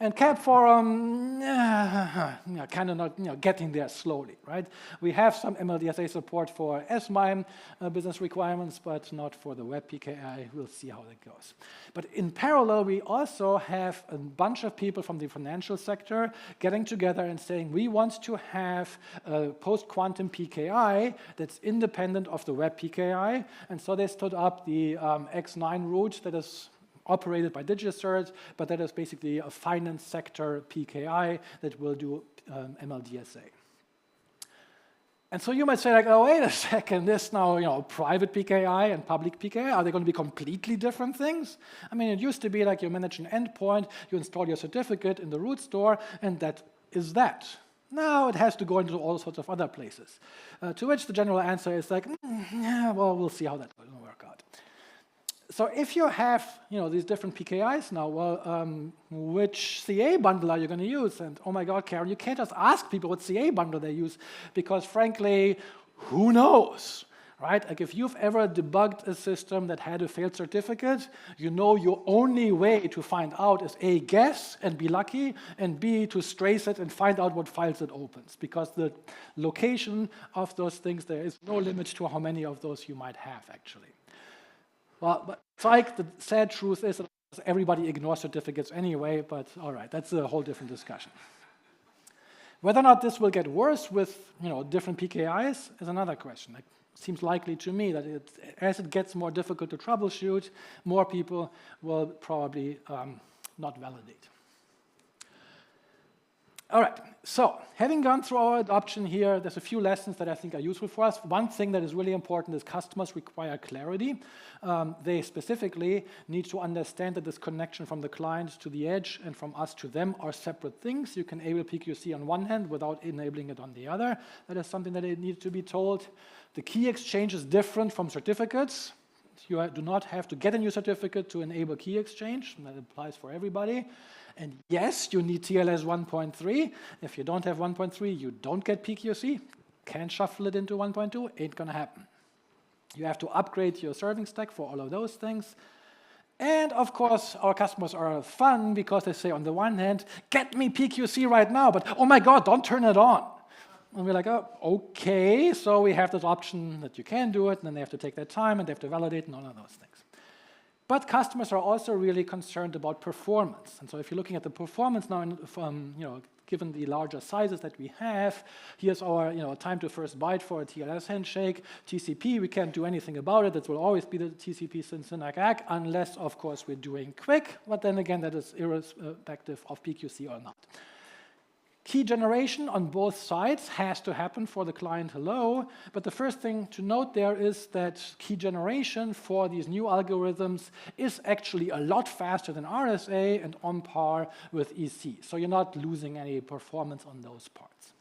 And CAP forum, kind of not getting there slowly, right? We have some MLDSA support for S/MIME business requirements, but not for the web PKI. We'll see how that goes. But in parallel, we also have a bunch of people from the financial sector getting together and saying, we want to have a post-quantum PKI that's independent of the web PKI. And so they stood up the X9 route that is operated by DigiCert, but that is basically a finance sector PKI that will do MLDSA. And so you might say, like, oh, wait a second, this now, private PKI and public PKI, are they going to be completely different things? I mean, it used to be like you manage an endpoint, you install your certificate in the root store, and that is that. Now it has to go into all sorts of other places. To which the general answer is like, yeah, well, we'll see how that's going to work out. So if you have these different PKIs now, well, which CA bundle are you going to use? And oh my God, Karen, you can't just ask people what CA bundle they use, because frankly, who knows? Right? Like if you've ever debugged a system that had a failed certificate, you know your only way to find out is A, guess and be lucky, and B, to trace it and find out what files it opens. Because the location of those things, there is no limit to how many of those you might have, actually. Well, but it's like the sad truth is that everybody ignores certificates anyway, but all right, that's a whole different discussion. Whether or not this will get worse with different PKIs is another question. Like, seems likely to me that as it gets more difficult to troubleshoot, more people will probably not validate. All right, so having gone through our adoption here, there's a few lessons that I think are useful for us. One thing that is really important is customers require clarity. They specifically need to understand that this connection from the client to the edge and from us to them are separate things. You can enable PQC on one hand without enabling it on the other. That is something that they need to be told. The key exchange is different from certificates. You do not have to get a new certificate to enable key exchange, and that applies for everybody. And yes, you need TLS 1.3. If you don't have 1.3, you don't get PQC. Can't shuffle it into 1.2, ain't gonna happen. You have to upgrade your serving stack for all of those things. And of course, our customers are fun because they say, on the one hand, get me PQC right now, but oh my God, don't turn it on. And we're like, oh, okay, so we have this option that you can do it, and then they have to take their time, and they have to validate, and all of those things. But customers are also really concerned about performance. And so if you're looking at the performance now, given the larger sizes that we have, here's our time to first byte for a TLS handshake. TCP, we can't do anything about it. That will always be the TCP syntax, unless, of course, we're doing quick. But then again, that is irrespective of PQC or not. Key generation on both sides has to happen for the client hello, but the first thing to note there is that key generation for these new algorithms is actually a lot faster than RSA and on par with EC, so you're not losing any performance on those parts.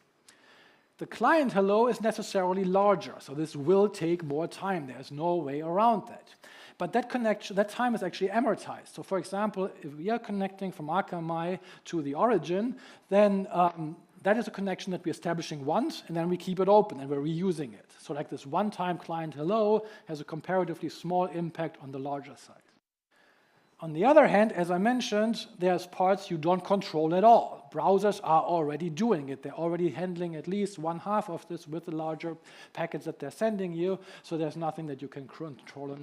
The client hello is necessarily larger, so this will take more time. There's no way around that. But that time is actually amortized. So for example, if we are connecting from Akamai to the origin, then that is a connection that we're establishing once, and then we keep it open, and we're reusing it. So like this one-time client hello has a comparatively small impact on the larger side. On the other hand, as I mentioned, there's parts you don't control at all. Browsers are already doing it. They're already handling at least one half of this with the larger packets that they're sending you, so there's nothing that you can control.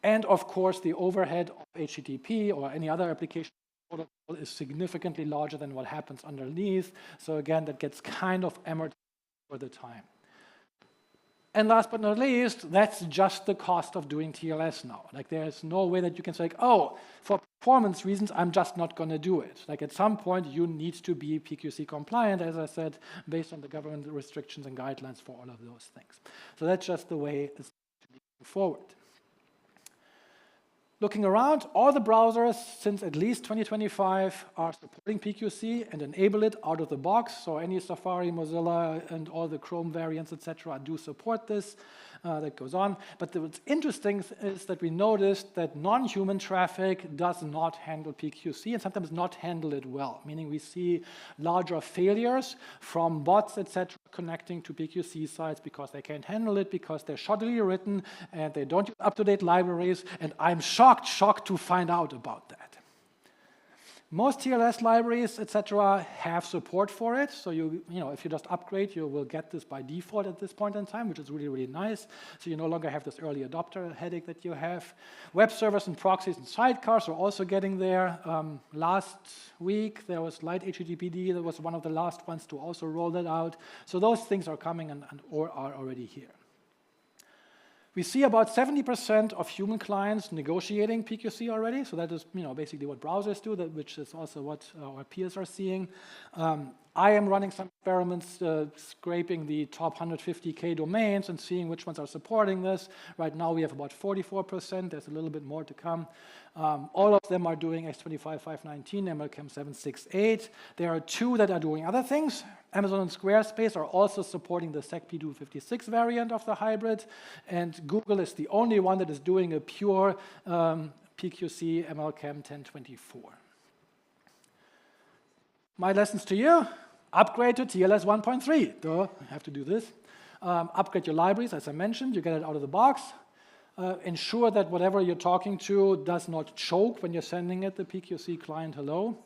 And of course, the overhead of HTTP or any other application protocol is significantly larger than what happens underneath. So again, that gets kind of amortized over the time. And last but not least, that's just the cost of doing TLS now. Like there's no way that you can say, oh, for performance reasons, I'm just not going to do it. Like at some point, you need to be PQC compliant, as I said, based on the government restrictions and guidelines for all of those things. So that's just the way it's moving forward. Looking around, all the browsers since at least 2025 are supporting PQC and enable it out of the box. So any Safari, Mozilla, and all the Chrome variants, etc., do support this. That goes on. But what's interesting is that we noticed that non-human traffic does not handle PQC and sometimes not handle it well, meaning we see larger failures from bots, etc., connecting to PQC sites because they can't handle it, because they're shoddily written and they don't use up-to-date libraries, and I'm shocked to find out about that. Most TLS libraries, etc., have support for it. So if you just upgrade, you will get this by default at this point in time, which is really, really nice. So you no longer have this early adopter headache that you have. Web servers and proxies and sidecars are also getting there. Last week, there was Light HTTPD. That was one of the last ones to also roll that out. So those things are coming or are already here. We see about 70% of human clients negotiating PQC already. So that is basically what browsers do, which is also what our peers are seeing. I am running some experiments scraping the top 150K domains and seeing which ones are supporting this. Right now we have about 44%. There's a little bit more to come. All of them are doing X25519, MLChem 768. There are two that are doing other things. Amazon and Squarespace are also supporting the SecP256 variant of the hybrid, and Google is the only one that is doing a pure PQC MLChem 1024. My lessons to you: upgrade to TLS 1.3. Duh, I have to do this. Upgrade your libraries, as I mentioned, you get it out of the box. Ensure that whatever you're talking to does not choke when you're sending it the PQC client hello.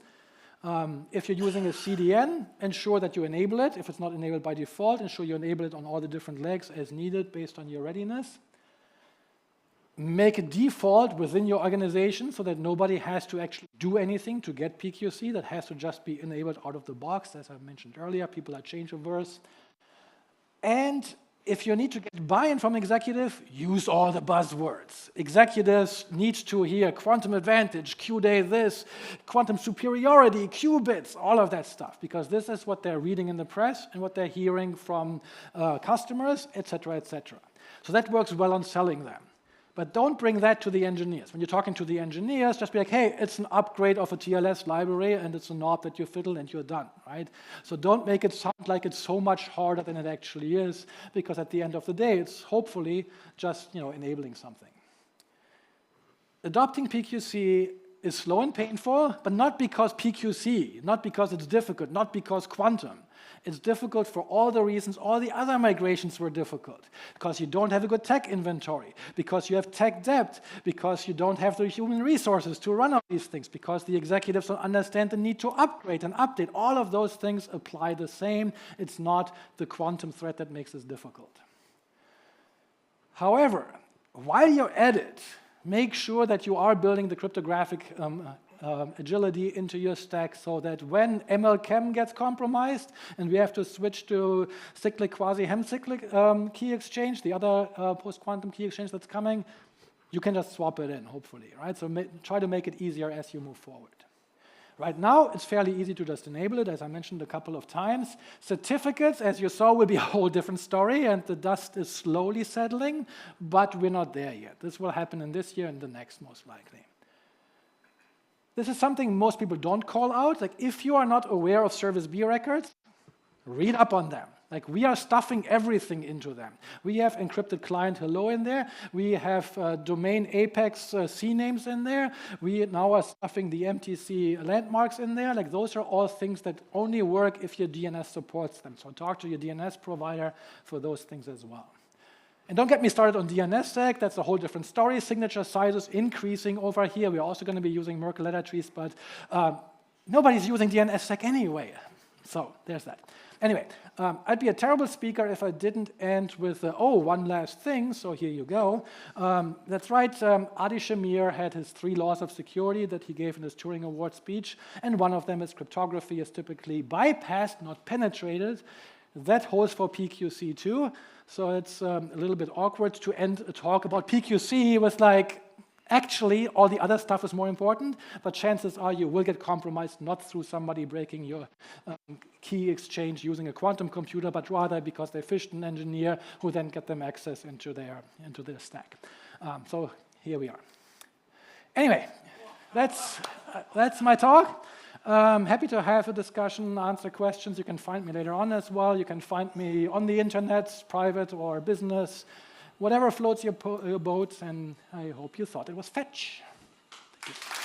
If you're using a CDN, ensure that you enable it. If it's not enabled by default, ensure you enable it on all the different legs as needed based on your readiness. Make it default within your organization so that nobody has to actually do anything to get PQC. That has to just be enabled out of the box. As I mentioned earlier, people are change averse. And if you need to get buy-in from executive, use all the buzzwords. Executives need to hear quantum advantage, Q-day this, quantum superiority, qubits, all of that stuff, because this is what they're reading in the press and what they're hearing from customers, et cetera, et cetera. So that works well on selling them. But don't bring that to the engineers. When you're talking to the engineers, just be like, hey, it's an upgrade of a TLS library, and it's a knob that you fiddle, and you're done, right? So don't make it sound like it's so much harder than it actually is, because at the end of the day, it's hopefully just enabling something. Adopting PQC is slow and painful, but not because PQC, not because it's difficult, not because quantum. It's difficult for all the reasons all the other migrations were difficult. Because you don't have a good tech inventory, because you have tech debt, because you don't have the human resources to run all these things, because the executives don't understand the need to upgrade and update. All of those things apply the same. It's not the quantum threat that makes this difficult. However, while you're at it, make sure that you are building the cryptographic agility into your stack so that when MLChem gets compromised and we have to switch to cyclic quasi-hem-cyclic key exchange, the other post-quantum key exchange that's coming, you can just swap it in, hopefully, right? So try to make it easier as you move forward. Right now, it's fairly easy to just enable it, as I mentioned a couple of times. Certificates, as you saw, will be a whole different story, and the dust is slowly settling, but we're not there yet. This will happen in this year and the next, most likely. This is something most people don't call out. Like, if you are not aware of Service B records, read up on them. Like, we are stuffing everything into them. We have encrypted client hello in there. We have domain apex CNAMEs in there. We now are stuffing the MTC landmarks in there. Like, those are all things that only work if your DNS supports them. So talk to your DNS provider for those things as well. And don't get me started on DNSSEC. That's a whole different story. Signature sizes increasing over here. We're also going to be using Merkle letter trees, but nobody's using DNSSEC anyway. So there's that. Anyway, I'd be a terrible speaker if I didn't end with, one last thing, so here you go. That's right, Adi Shamir had his 3 laws of security that he gave in his Turing Award speech, and one of them is cryptography is typically bypassed, not penetrated. That holds for PQC too, so it's a little bit awkward to end a talk about PQC with like, actually, all the other stuff is more important, but chances are you will get compromised not through somebody breaking your key exchange using a quantum computer, but rather because they fished an engineer who then get them access into their stack. So here we are. Anyway, that's my talk. Happy to have a discussion, answer questions. You can find me later on as well. You can find me on the internet, private or business. Whatever floats your boat, and I hope you thought it was fetch. Thank you.